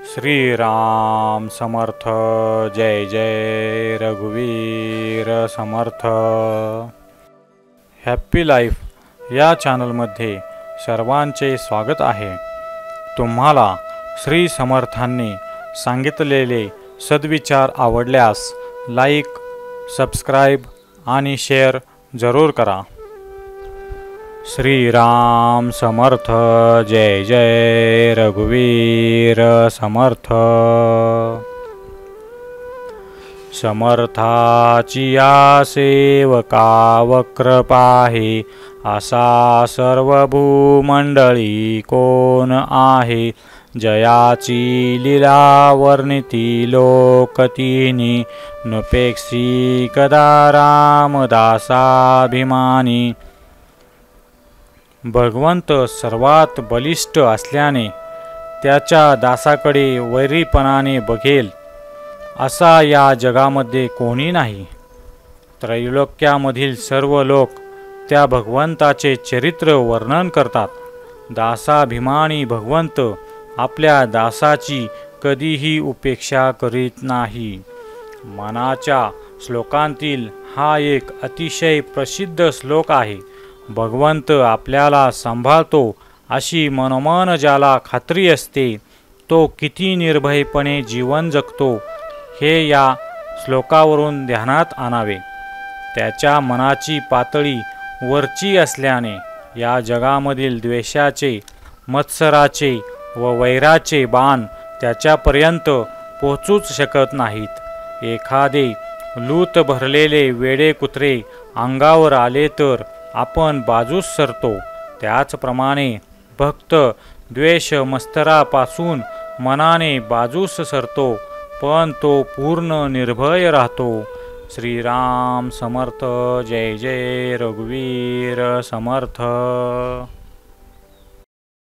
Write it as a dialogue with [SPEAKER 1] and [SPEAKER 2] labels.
[SPEAKER 1] श्रीराम समर्थ। जय जय रघुवीर समर्थ। Happy life या चॅनलमध्ये सर्वांचे स्वागत आहे। तुम्हाला श्री समर्थांनी सांगितलेले सद्विचार आवडल्यास लाईक, सबस्क्राईब आणि शेअर जरूर करा। श्रीराम समर्थ। जय जय रघुवीर समर्थ। समर्थाची या सेवका वक्र पाहे, असा सर्व भूमंडळी कोण आहे। जयाची लीला वर्णिती लोकतिनी, नुपेक्षी कदा रामदासाभिमानी। भगवंत सर्वात बलिष्ठ असल्याने त्याच्या दासाकडे वैरीपणाने बघेल असा या जगामध्ये कोणी नाही। त्रैलोक्यामधील सर्व लोक त्या भगवंताचे चरित्र वर्णन करतात। दासाभिमानी भगवंत आपल्या दासाची कधीही उपेक्षा करीत नाही। मनाच्या श्लोकांतील हा एक अतिशय प्रसिद्ध श्लोक आहे। भगवंत आपल्याला सांभाळतो अशी मनोमन ज्याला खात्री असते, तो किती निर्भयपणे जीवन जगतो हे या श्लोकावरून ध्यानात आणावे। त्याच्या मनाची पातळी वरची असल्याने या जगामधील द्वेषाचे, मत्सराचे व वैराचे बाण त्याच्यापर्यंत पोहोचूच शकत नाहीत। एखादे लूत भरलेले वेडे कुत्रे अंगावर आले तर आपण बाजूस सरतो, त्याचप्रमाणे भक्त द्वेष मत्सरापासून मनाने बाजूस सरतो, पण तो पूर्ण निर्भय राहतो। श्रीराम समर्थ। जय जय रघुवीर समर्थ।